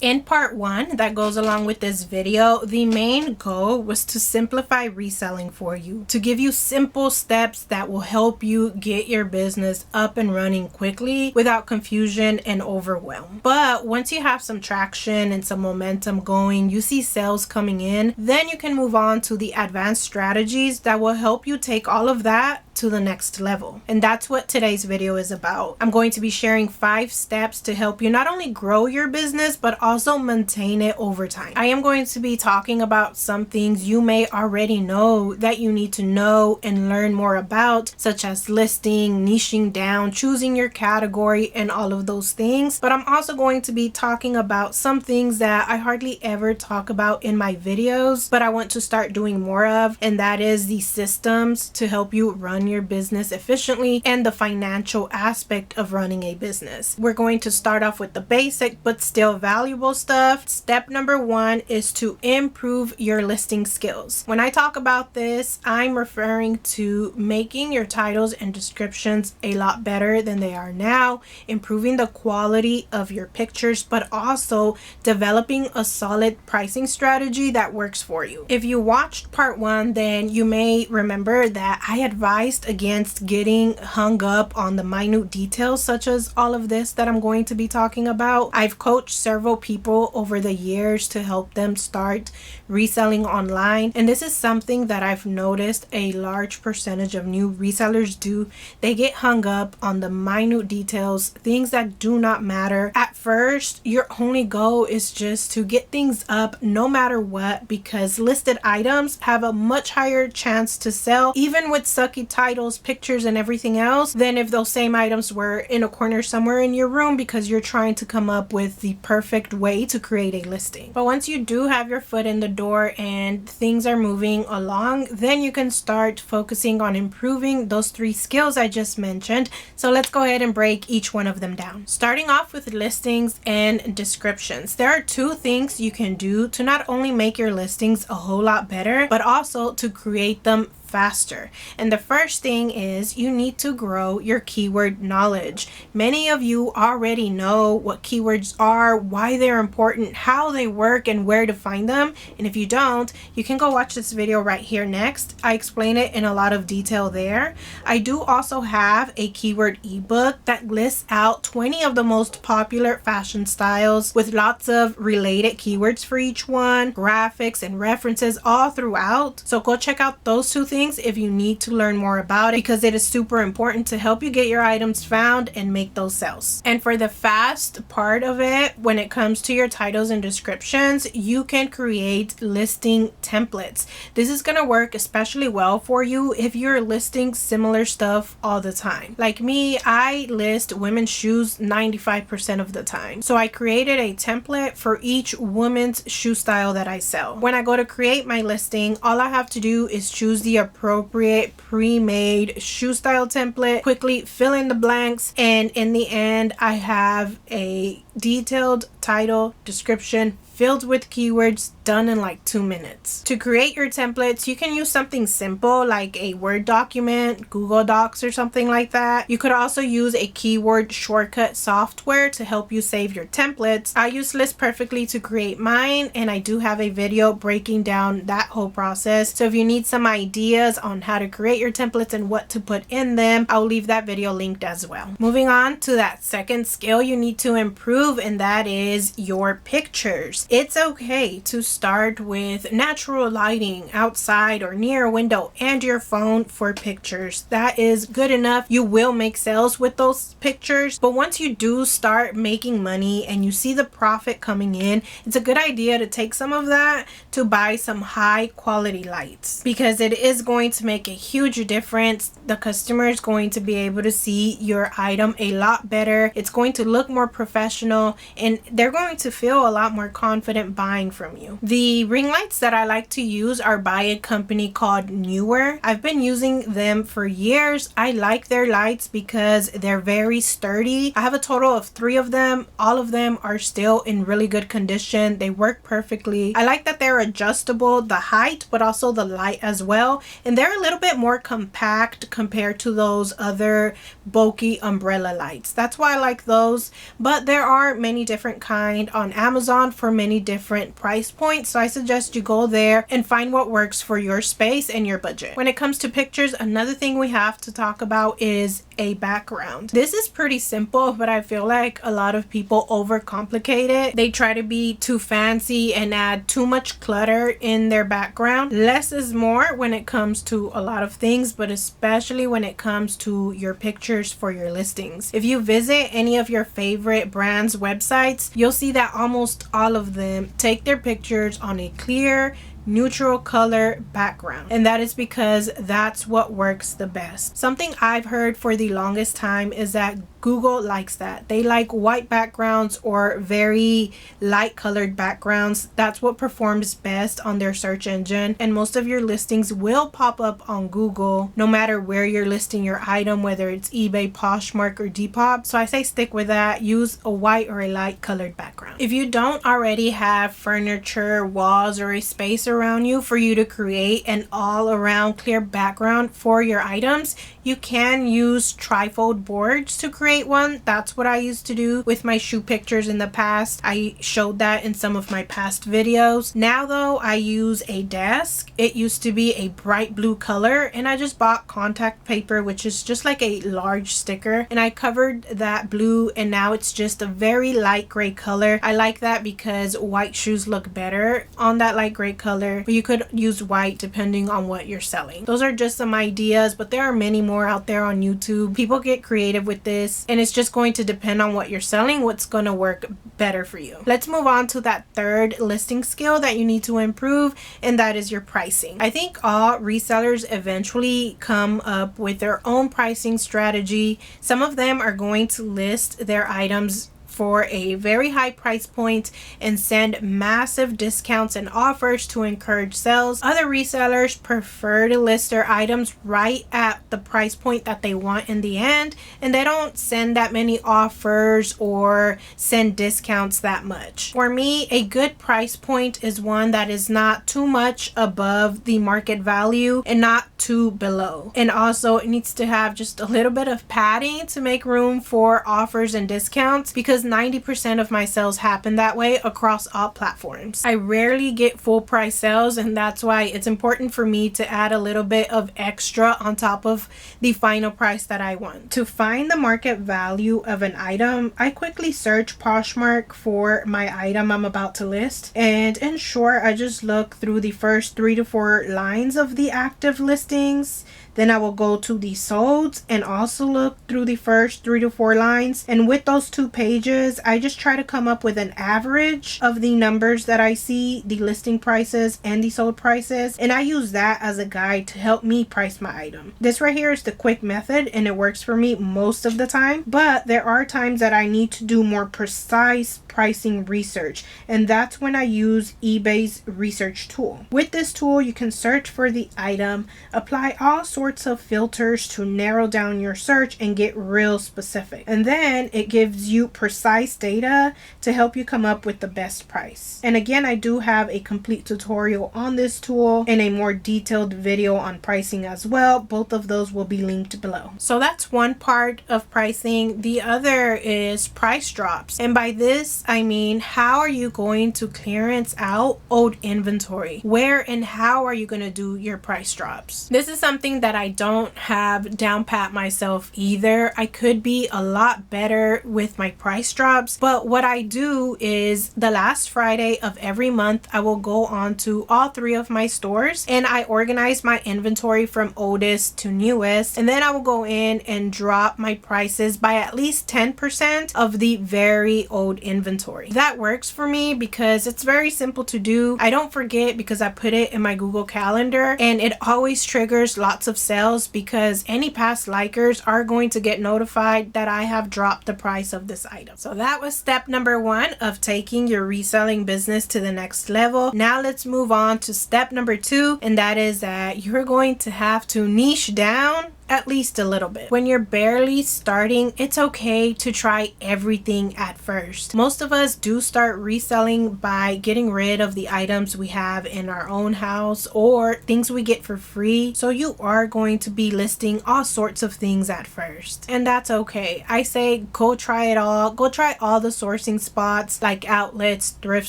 In part 1 that goes along with this video, the main goal was to simplify reselling for you, to give you simple steps that will help you get your business up and running quickly without confusion and overwhelm. But once you have some traction and some momentum going, you see sales coming in, then you can move on to the advanced strategies that will help you take all of that to the next level. And that's what today's video is about. I'm going to be sharing 5 steps to help you not only grow your business, but also maintain it over time. I am going to be talking about some things you may already know that you need to know and learn more about, such as listing, niching down, choosing your category, and all of those things. But I'm also going to be talking about some things that I hardly ever talk about in my videos, but I want to start doing more of, and that is the systems to help you run your business efficiently and the financial aspect of running a business. We're going to start off with the basic but still valuable stuff. Step number 1 is to improve your listing skills. When I talk about this, I'm referring to making your titles and descriptions a lot better than they are now, improving the quality of your pictures, but also developing a solid pricing strategy that works for you. If you watched part 1, then you may remember that I advised against getting hung up on the minute details such as all of this that I'm going to be talking about. I've coached several people over the years to help them start reselling online, and this is something that I've noticed a large percentage of new resellers do. They get hung up on the minute details, things that do not matter. At first, your only goal is just to get things up no matter what, because listed items have a much higher chance to sell, even with sucky titles, pictures, and everything else, than if those same items were in a corner somewhere in your room because you're trying to come up with the perfect way to create a listing. But once you do have your foot in the door and things are moving along, then you can start focusing on improving those 3 skills I just mentioned. So let's go ahead and break each one of them down. Starting off with listings and descriptions. There are 2 things you can do to not only make your listings a whole lot better, but also to create them faster. And the first thing is you need to grow your keyword knowledge. Many of you already know what keywords are, why they're important, how they work, and where to find them. And if you don't, you can go watch this video right here next. I explain it in a lot of detail there. I do also have a keyword ebook that lists out 20 of the most popular fashion styles with lots of related keywords for each one, graphics and references all throughout. So go check out those 2 things if you need to learn more about it, because it is super important to help you get your items found and make those sales. And for the fast part of it, when it comes to your titles and descriptions, you can create listing templates. This is going to work especially well for you if you're listing similar stuff all the time. Like me, I list women's shoes 95% of the time. So I created a template for each woman's shoe style that I sell. When I go to create my listing, all I have to do is choose the appropriate pre-made shoe style template, quickly fill in the blanks, and in the end I have a detailed title, description, filled with keywords, done in like 2 minutes. To create your templates, you can use something simple like a Word document, Google Docs, or something like that. You could also use a keyword shortcut software to help you save your templates. I use List Perfectly to create mine, and I do have a video breaking down that whole process. So if you need some ideas on how to create your templates and what to put in them, I'll leave that video linked as well. Moving on to that second skill you need to improve, and that is your pictures. It's okay to start with natural lighting outside or near a window and your phone for pictures. That is good enough. You will make sales with those pictures, but once you do start making money and you see the profit coming in, it's a good idea to take some of that to buy some high quality lights, because it is going to make a huge difference. The customer is going to be able to see your item a lot better. It's going to look more professional, and they're going to feel a lot more confident confident buying from you. The ring lights that I like to use are by a company called Newer. I've been using them for years. I like their lights because they're very sturdy. I have a total of 3 of them. All of them are still in really good condition. They work perfectly. I like that they're adjustable, the height, but also the light as well. And they're a little bit more compact compared to those other bulky umbrella lights. That's why I like those. But there are many different kind on Amazon for many different price points. So I suggest you go there and find what works for your space and your budget. When it comes to pictures, another thing we have to talk about is a background. This is pretty simple, but I feel like a lot of people overcomplicate it. They try to be too fancy and add too much clutter in their background. Less is more when it comes to a lot of things, but especially when it comes to your pictures for your listings. If you visit any of your favorite brands' websites, you'll see that almost all of them take their pictures on a clear, neutral color background, and that is because that's what works the best. Something I've heard for the longest time is that Google likes that. They like white backgrounds or very light colored backgrounds. That's what performs best on their search engine, and most of your listings will pop up on Google no matter where you're listing your item, whether it's eBay, Poshmark, or Depop. So I say stick with that. Use a white or a light colored background. If you don't already have furniture, walls, or a space around you for you to create an all-around clear background for your items, you can use trifold boards to create one. That's what I used to do with my shoe pictures in the past. I showed that in some of my past videos. Now though, I use a desk. It used to be a bright blue color, and I just bought contact paper, which is just like a large sticker, and I covered that blue, and now it's just a very light gray color. I like that because white shoes look better on that light gray color, but you could use white depending on what you're selling. Those are just some ideas, but there are many more out there on YouTube. People get creative with this, and it's just going to depend on what you're selling, what's going to work better for you. Let's move on to that third listing skill that you need to improve, and that is your pricing. I think all resellers eventually come up with their own pricing strategy. Some of them are going to list their items for a very high price point and send massive discounts and offers to encourage sales. Other resellers prefer to list their items right at the price point that they want in the end, and they don't send that many offers or send discounts that much. For me, a good price point is one that is not too much above the market value and not too below. And also it needs to have just a little bit of padding to make room for offers and discounts, because 90% of my sales happen that way across all platforms. I rarely get full price sales, and that's why it's important for me to add a little bit of extra on top of the final price that I want. To find the market value of an item, I quickly search Poshmark for my item I'm about to list, and in short, I just look through the first 3 to 4 lines of the active listings. Then I will go to the solds and also look through the first 3 to 4 lines. And with those 2 pages, I just try to come up with an average of the numbers that I see, the listing prices and the sold prices. And I use that as a guide to help me price my item. This right here is the quick method, and it works for me most of the time. But there are times that I need to do more precise pricing research, and that's when I use eBay's research tool. With this tool, you can search for the item, apply all sorts of filters to narrow down your search and get real specific. And then it gives you precise data to help you come up with the best price. And again, I do have a complete tutorial on this tool and a more detailed video on pricing as well. Both of those will be linked below. So that's one part of pricing. The other is price drops. And by this, I mean, how are you going to clearance out old inventory? Where and how are you going to do your price drops? This is something that I don't have down pat myself either. I could be a lot better with my price drops, but what I do is the last Friday of every month, I will go on to all 3 of my stores and I organize my inventory from oldest to newest, and then I will go in and drop my prices by at least 10% of the very old inventory. That works for me because it's very simple to do. I don't forget because I put it in my Google Calendar, and it always triggers lots of sales because any past likers are going to get notified that I have dropped the price of this item. So that was step number 1 of taking your reselling business to the next level. Now let's move on to step number 2, and that is that you're going to have to niche down at least a little bit. When you're barely starting, it's okay to try everything at first. Most of us do start reselling by getting rid of the items we have in our own house or things we get for free. So you are going to be listing all sorts of things at first, and that's okay. I say go try it all. Go try all the sourcing spots like outlets, thrift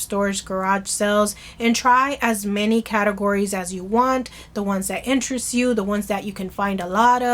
stores, garage sales, and try as many categories as you want. The ones that interest you, the ones that you can find a lot of,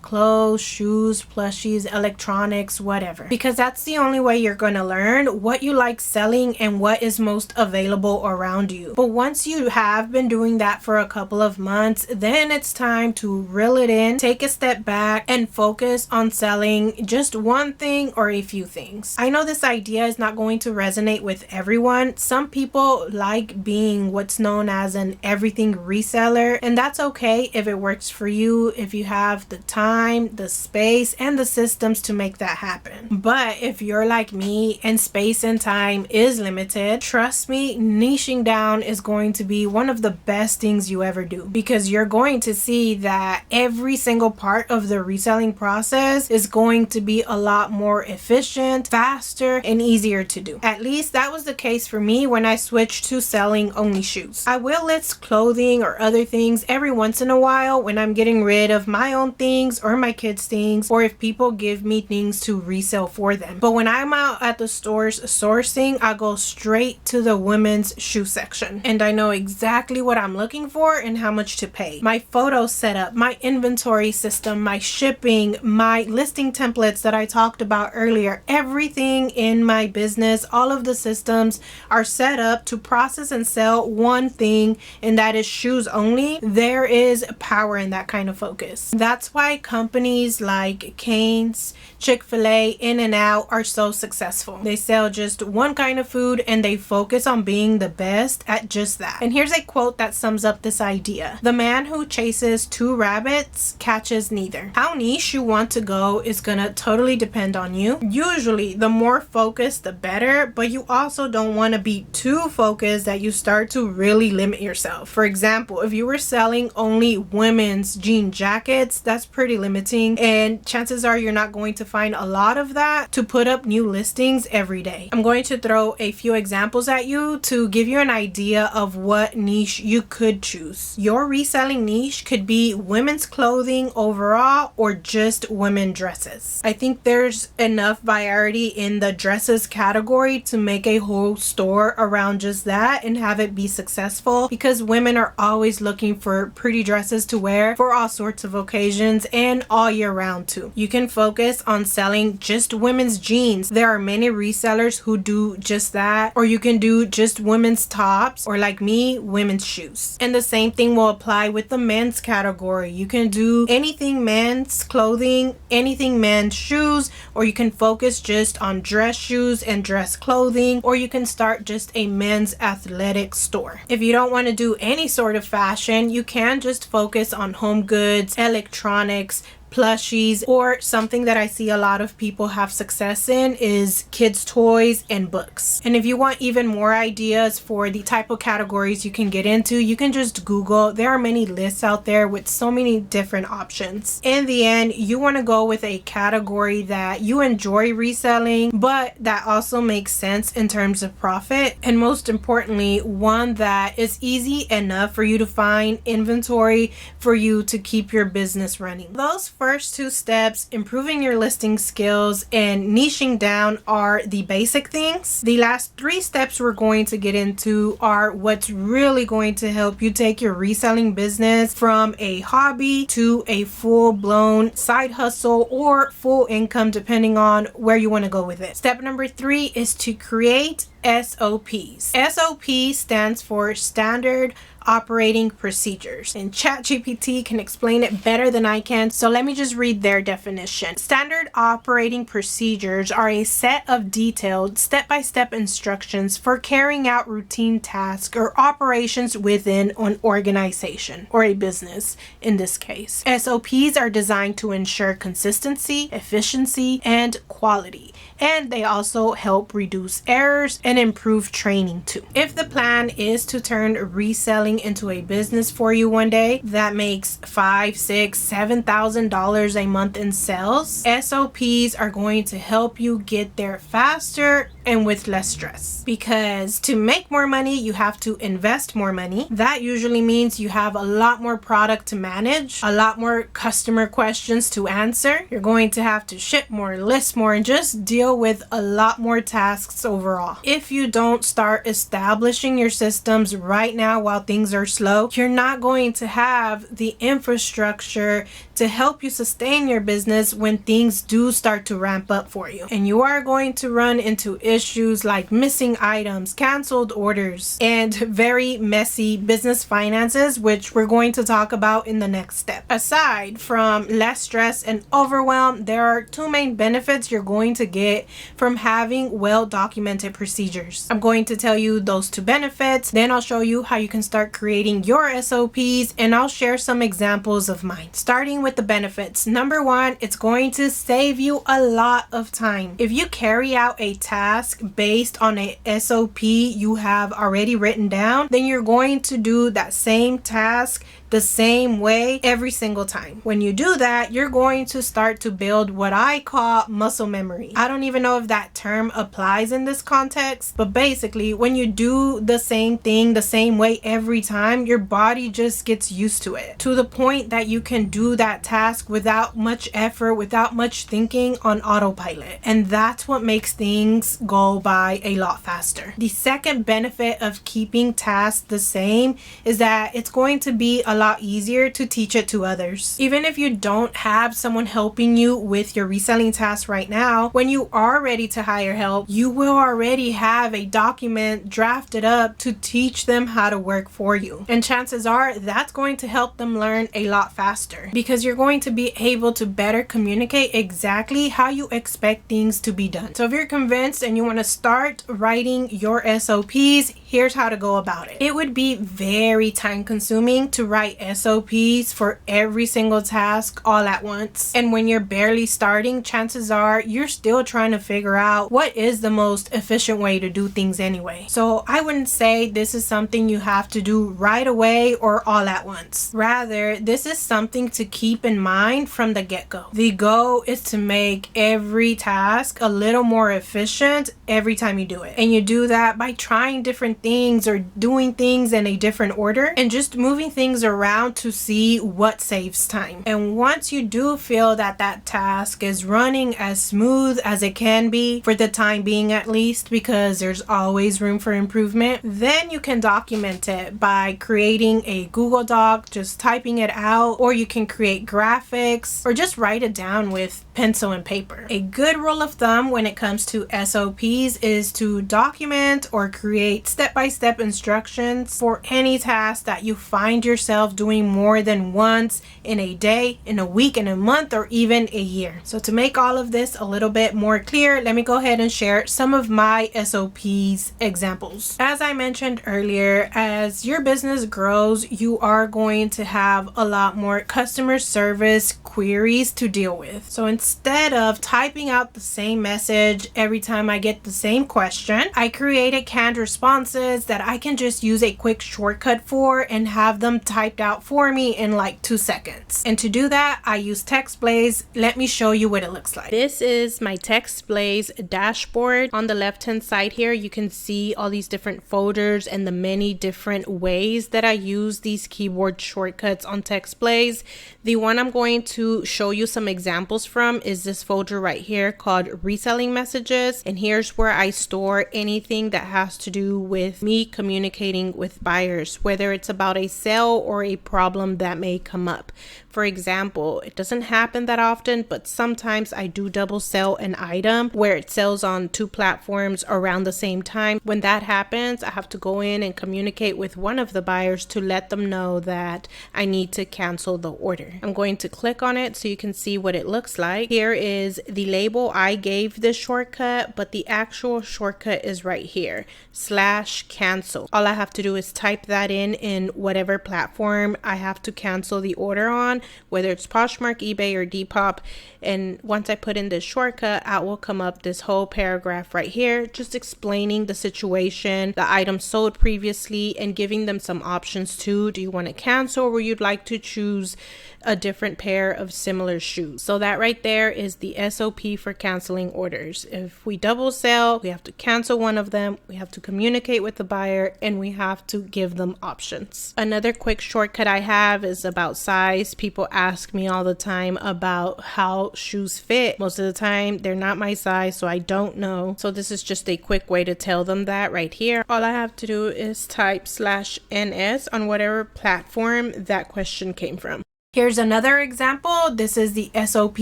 clothes, shoes, plushies, electronics, whatever, because that's the only way you're going to learn what you like selling and what is most available around you. But once you have been doing that for a couple of months, then it's time to reel it in, take a step back, and focus on selling just one thing or a few things. I know this idea is not going to resonate with everyone. Some people like being what's known as an everything reseller, and that's okay if it works for you, if you have the time, the space, and the systems to make that happen. But if you're like me and space and time is limited, trust me, niching down is going to be one of the best things you ever do, because you're going to see that every single part of the reselling process is going to be a lot more efficient, faster, and easier to do. At least that was the case for me when I switched to selling only shoes. I will list clothing or other things every once in a while when I'm getting rid of my own things or my kids' things, or if people give me things to resell for them. But when I'm out at the stores sourcing, I go straight to the women's shoe section, and I know exactly what I'm looking for and how much to pay. My photo setup, my inventory system, my shipping, my listing templates that I talked about earlier, everything in my business, all of the systems are set up to process and sell one thing, and that is shoes only. There is power in that kind of focus. That's why companies like Cane's, Chick-fil-A, In-N-Out are so successful. They sell just one kind of food and they focus on being the best at just that. And here's a quote that sums up this idea: "The man who chases 2 rabbits catches neither." How niche you want to go is gonna totally depend on you. Usually the more focused the better, but you also don't want to be too focused that you start to really limit yourself. For example, if you were selling only women's jean jackets, that's pretty limiting, and chances are you're not going to find a lot of that to put up new listings every day. I'm going to throw a few examples at you to give you an idea of what niche you could choose. Your reselling niche could be women's clothing overall or just women dresses. I think there's enough variety in the dresses category to make a whole store around just that and have it be successful, because women are always looking for pretty dresses to wear for all sorts of occasions and all year round too. You can focus on selling just women's jeans. There are many resellers who do just that, or you can do just women's tops, or like me, women's shoes. And the same thing will apply with the men's category. You can do anything men's clothing, anything men's shoes, or you can focus just on dress shoes and dress clothing, or you can start just a men's athletic store. If you don't want to do any sort of fashion, you can just focus on home goods, electronics, plushies, or something that I see a lot of people have success in is kids' toys and books. And if you want even more ideas for the type of categories you can get into, you can just Google. There are many lists out there with so many different options. In the end, you want to go with a category that you enjoy reselling, but that also makes sense in terms of profit, and most importantly, one that is easy enough for you to find inventory for you to keep your business running. Those first 2 steps, improving your listing skills and niching down, are the basic things. The last 3 steps we're going to get into are what's really going to help you take your reselling business from a hobby to a full-blown side hustle or full income, depending on where you want to go with it. Step number 3 is to create SOPs. SOP stands for Standard operating procedures. And ChatGPT can explain it better than I can, so let me just read their definition. Standard operating procedures are a set of detailed step-by-step instructions for carrying out routine tasks or operations within an organization or a business in this case. SOPs are designed to ensure consistency, efficiency, and quality, and they also help reduce errors and improve training too. If the plan is to turn reselling into a business for you one day that makes $5,000, $6,000, $7,000 a month in sales, SOPs are going to help you get there faster and with less stress. Because to make more money, you have to invest more money. That usually means you have a lot more product to manage, a lot more customer questions to answer. You're going to have to ship more, list more, and just deal with a lot more tasks overall. If you don't start establishing your systems right now while things are slow, you're not going to have the infrastructure to help you sustain your business when things do start to ramp up for you. And you are going to run into issues like missing items, canceled orders, and very messy business finances, which we're going to talk about in the next step. Aside from less stress and overwhelm, there are two main benefits you're going to get from having well-documented procedures. I'm going to tell you those two benefits, then I'll show you how you can start creating your SOPs, and I'll share some examples of mine. Starting with the benefits. Number one, it's going to save you a lot of time. If you carry out a task based on a SOP you have already written down, then you're going to do that same task the same way every single time. When you do that, you're going to start to build what I call muscle memory. I don't even know if that term applies in this context, but basically when you do the same thing the same way every time, your body just gets used to it, to the point that you can do that task without much effort, without much thinking, on autopilot. And that's what makes things go by a lot faster. The second benefit of keeping tasks the same is that it's going to be a lot easier to teach it to others. Even if you don't have someone helping you with your reselling tasks right now, when you are ready to hire help, you will already have a document drafted up to teach them how to work for you. And chances are that's going to help them learn a lot faster, because you're going to be able to better communicate exactly how you expect things to be done. So if you're convinced and you want to start writing your SOPs, here's how to go about it. It would be very time consuming to write SOPs for every single task all at once. And when you're barely starting, chances are you're still trying to figure out what is the most efficient way to do things anyway. So I wouldn't say this is something you have to do right away or all at once. Rather, this is something to keep in mind from the get-go. The goal is to make every task a little more efficient every time you do it. And you do that by trying different things or doing things in a different order and just moving things around to see what saves time. And once you do feel that that task is running as smooth as it can be, for the time being at least, because there's always room for improvement, then you can document it by creating a Google Doc, just typing it out, or you can create graphics or just write it down with pencil and paper. A good rule of thumb when it comes to SOPs is to document or create step-by-step instructions for any task that you find yourself doing more than once in a day, in a week, in a month, or even a year. So to make all of this a little bit more clear, let me go ahead and share some of my SOPs examples. As I mentioned earlier, as your business grows, you are going to have a lot more customer service queries to deal with. So instead of typing out the same message every time I get the same question, I created canned responses that I can just use a quick shortcut for and have them typed out for me in like 2 seconds. And to do that, I use TextBlaze. Let me show you what it looks like. This is my TextBlaze dashboard. On the left hand side here, you can see all these different folders and the many different ways that I use these keyboard shortcuts on TextBlaze. The one I'm going to show you some examples from is this folder right here called Reselling Messages. And here's where I store anything that has to do with with me communicating with buyers, whether it's about a sale or a problem that may come up. For example, it doesn't happen that often, but sometimes I do double sell an item where it sells on 2 platforms around the same time. When that happens, I have to go in and communicate with one of the buyers to let them know that I need to cancel the order. I'm going to click on it so you can see what it looks like. Here is the label. I gave this shortcut, but the actual shortcut is right here, /cancel. All I have to do is type that in whatever platform I have to cancel the order on, whether it's Poshmark, eBay, or Depop. And once I put in this shortcut, out will come up this whole paragraph right here, just explaining the situation, the item sold previously, and giving them some options too. Do you want to cancel, or you'd like to choose a different pair of similar shoes? So that right there is the SOP for canceling orders. If we double sell, we have to cancel one of them, we have to communicate with the buyer, and we have to give them options. Another quick shortcut I have is about size. People ask me all the time about how shoes fit. Most of the time they're not my size, so I don't know. So this is just a quick way to tell them that right here. All I have to do is type /NS on whatever platform that question came from. Here's another example. This is the SOP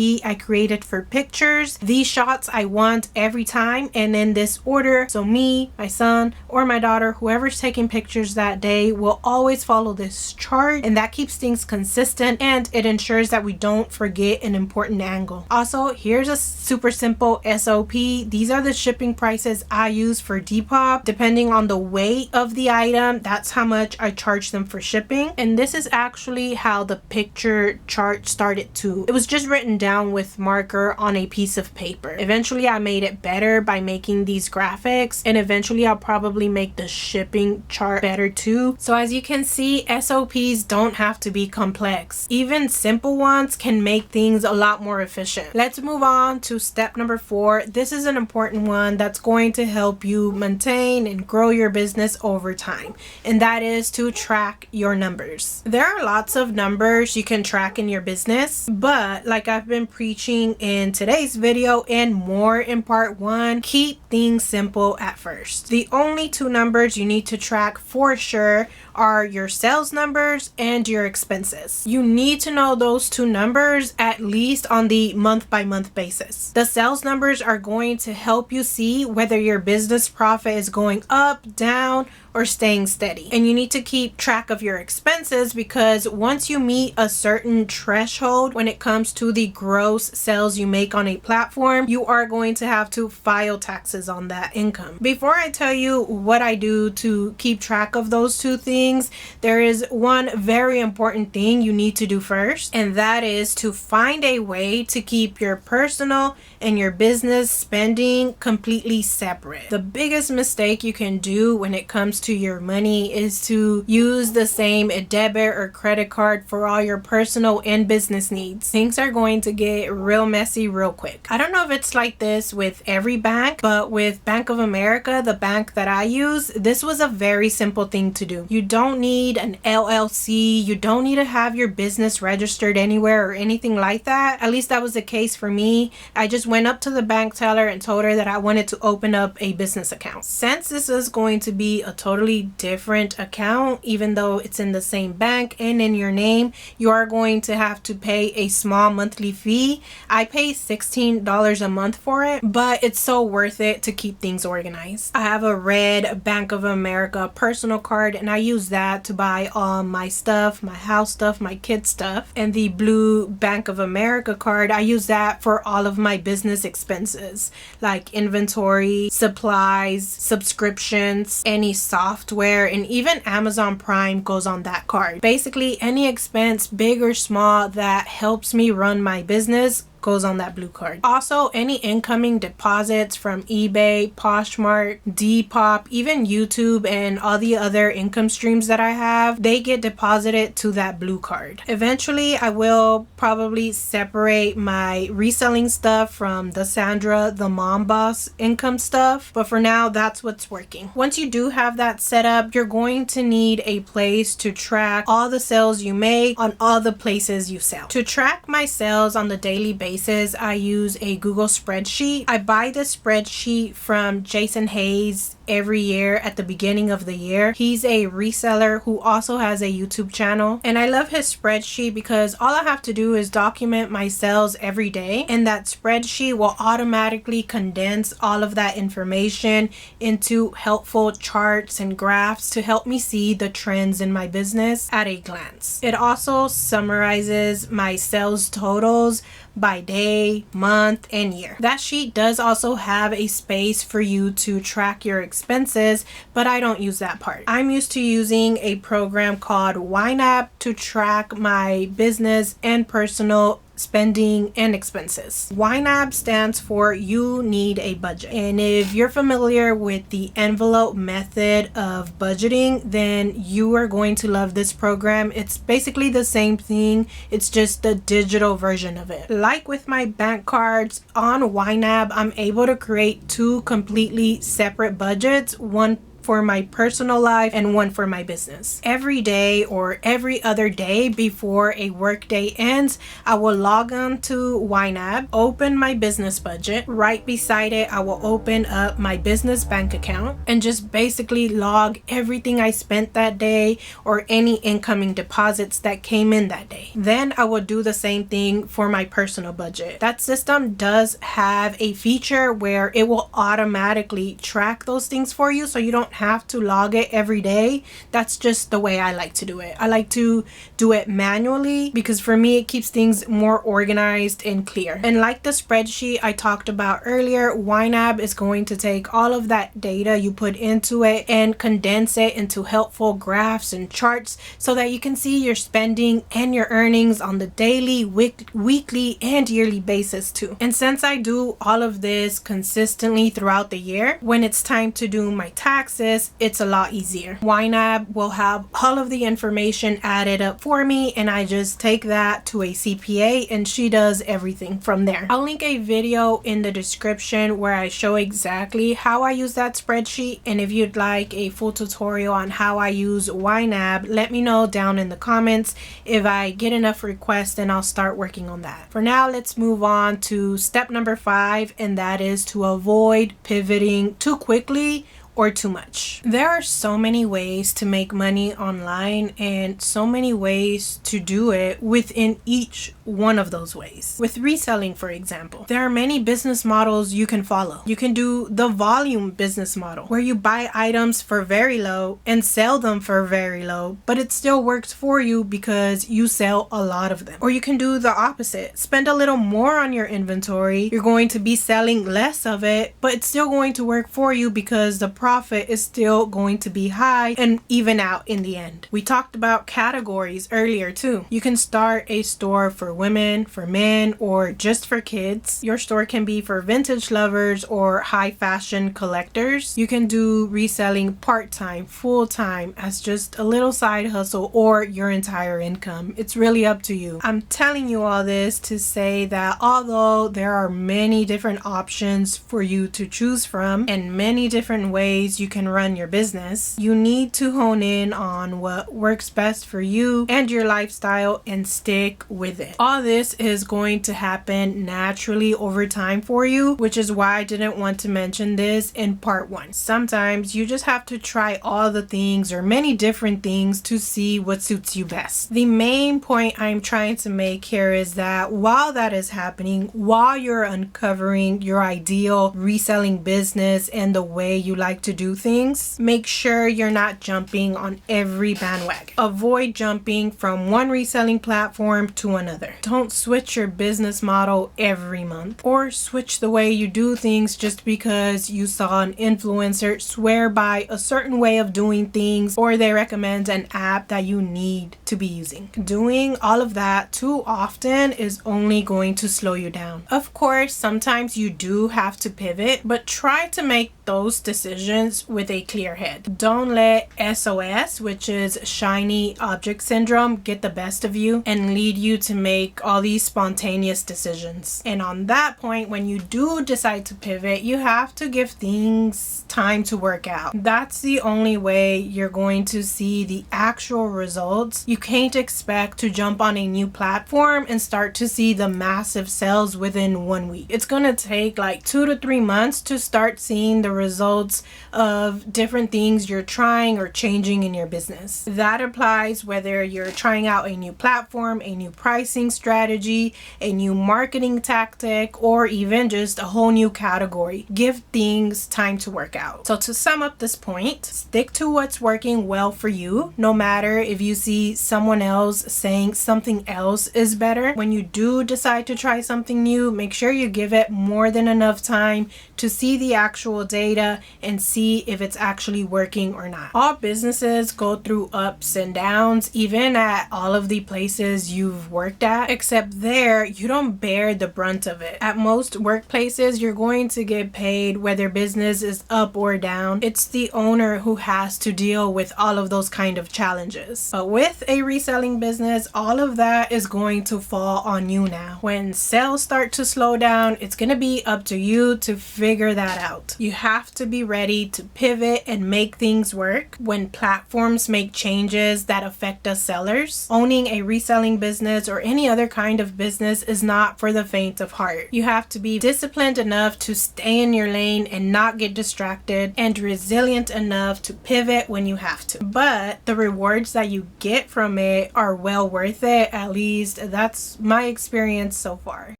I created for pictures. These shots I want every time and in this order. So me, my son, or my daughter, whoever's taking pictures that day, will always follow this chart, and that keeps things consistent and it ensures that we don't forget an important angle. Also, here's a super simple SOP. These are the shipping prices I use for Depop. Depending on the weight of the item, that's how much I charge them for shipping. And this is actually how the picture chart started too. It was just written down with marker on a piece of paper. Eventually I made it better by making these graphics, and eventually I'll probably make the shipping chart better too. So as you can see, SOPs don't have to be complex. Even simple ones can make things a lot more efficient. Let's move on to step number 4. This is an important one that's going to help you maintain and grow your business over time, and that is to track your numbers. There are lots of numbers you can track in your business, but like I've been preaching in today's video and more in part 1, keep things simple at first. The only 2 numbers you need to track for sure are your sales numbers and your expenses. You need to know those 2 numbers at least on the month-by-month basis. The sales numbers are going to help you see whether your business profit is going up, down, or staying steady. And you need to keep track of your expenses, because once you meet a certain threshold when it comes to the gross sales you make on a platform, you are going to have to file taxes on that income. Before I tell you what I do to keep track of those 2 things, there is one very important thing you need to do first, and that is to find a way to keep your personal and your business spending completely separate. The biggest mistake you can do when it comes to your money is to use the same debit or credit card for all your personal and business needs. Things are going to get real messy real quick. I don't know if it's like this with every bank, but with Bank of America, the bank that I use, this was a very simple thing to do. You don't need an LLC. You don't need to have your business registered anywhere or anything like that. At least that was the case for me. I just went up to the bank teller and told her that I wanted to open up a business account. Since this is going to be a totally different account, even though it's in the same bank and in your name, you are going to have to pay a small monthly fee. I pay $16 a month for it, but it's so worth it to keep things organized. I have a red Bank of America personal card, and I use that to buy all my stuff, my house stuff, my kids stuff. And the blue Bank of America card, I use that for all of my business expenses like inventory, supplies, subscriptions, any software, and even Amazon Prime goes on that card. Basically, any expense, big or small, that helps me run my business goes on that blue card. Also, any incoming deposits from eBay, Poshmark, Depop, even YouTube, and all the other income streams that I have, they get deposited to that blue card. Eventually, I will probably separate my reselling stuff from the Sandra, the mom boss income stuff, but for now, that's what's working. Once you do have that set up, you're going to need a place to track all the sales you make on all the places you sell. To track my sales on the daily basis, I use a Google spreadsheet. I buy this spreadsheet from Jason Hayes every year at the beginning of the year. He's a reseller who also has a YouTube channel, and I love his spreadsheet because all I have to do is document my sales every day, and that spreadsheet will automatically condense all of that information into helpful charts and graphs to help me see the trends in my business at a glance. It also summarizes my sales totals by day, month, and year. That sheet does also have a space for you to track your expenses, but I don't use that part. I'm used to using a program called YNAB to track my business and personal spending and expenses. YNAB stands for You Need a Budget. And if you're familiar with the envelope method of budgeting, then you are going to love this program. It's basically the same thing. It's just the digital version of it. Like with my bank cards on YNAB, I'm able to create two completely separate budgets, one for my personal life and one for my business. Every day or every other day before a work day ends, I will log on to YNAB, open my business budget. Right beside it, I will open up my business bank account and just basically log everything I spent that day or any incoming deposits that came in that day. Then I will do the same thing for my personal budget. That system does have a feature where it will automatically track those things for you, so you don't have to log it every day. That's just the way I like to do it. I like to do it manually because for me it keeps things more organized and clear. And like the spreadsheet I talked about earlier, YNAB is going to take all of that data you put into it and condense it into helpful graphs and charts so that you can see your spending and your earnings on the daily, weekly, and yearly basis too. And since I do all of this consistently throughout the year, when it's time to do my taxes, it's a lot easier. YNAB will have all of the information added up for me, and I just take that to a CPA and she does everything from there. I'll link a video in the description where I show exactly how I use that spreadsheet, and if you'd like a full tutorial on how I use YNAB, let me know down in the comments. If I get enough requests, then I'll start working on that. For now, let's move on to step number 5, and that is to avoid pivoting too quickly or too much. There are so many ways to make money online and so many ways to do it within each one of those ways. With reselling, for example, there are many business models you can follow. You can do the volume business model where you buy items for very low and sell them for very low, but it still works for you because you sell a lot of them. Or you can do the opposite. Spend a little more on your inventory. You're going to be selling less of it, but it's still going to work for you because the profit is still going to be high and even out in the end. We talked about categories earlier too. You can start a store for women, for men, or just for kids. Your store can be for vintage lovers or high fashion collectors. You can do reselling part-time, full-time as just a little side hustle or your entire income. It's really up to you. I'm telling you all this to say that although there are many different options for you to choose from and many different ways you can run your business, you need to hone in on what works best for you and your lifestyle and stick with it. All this is going to happen naturally over time for you, which is why I didn't want to mention this in part 1. Sometimes you just have to try all the things or many different things to see what suits you best. The main point I'm trying to make here is that while that is happening, while you're uncovering your ideal reselling business and the way you like to do things, make sure you're not jumping on every bandwagon. Avoid jumping from one reselling platform to another. Don't switch your business model every month or switch the way you do things just because you saw an influencer swear by a certain way of doing things or they recommend an app that you need to be using. Doing all of that too often is only going to slow you down. Of course, sometimes you do have to pivot, but try to make those decisions with a clear head. Don't let SOS, which is shiny object syndrome, get the best of you and lead you to make all these spontaneous decisions. And on that point, when you do decide to pivot, you have to give things time to work out. That's the only way you're going to see the actual results. You can't expect to jump on a new platform and start to see the massive sales within 1 week. It's gonna take like 2 to 3 months to start seeing the results of different things you're trying or changing in your business. That applies whether you're trying out a new platform, a new pricing strategy, a new marketing tactic, or even just a whole new category. Give things time to work out. So to sum up this point, stick to what's working well for you, no matter if you see someone else saying something else is better. When you do decide to try something new, make sure you give it more than enough time to see the actual data and see if it's actually working or not. All businesses go through ups and downs, even at all of the places you've worked at, except there you don't bear the brunt of it. At most workplaces, you're going to get paid whether business is up or down. It's the owner who has to deal with all of those kind of challenges. But with a reselling business, all of that is going to fall on you now. When sales start to slow down, it's going to be up to you to figure that out. You have to be ready to pivot and make things work. When platforms make changes that affect us sellers, owning a reselling business or any other kind of business is not for the faint of heart. You have to be disciplined enough to stay in your lane and not get distracted, and resilient enough to pivot when you have to. But the rewards that you get from it are well worth it. At least that's my experience so far.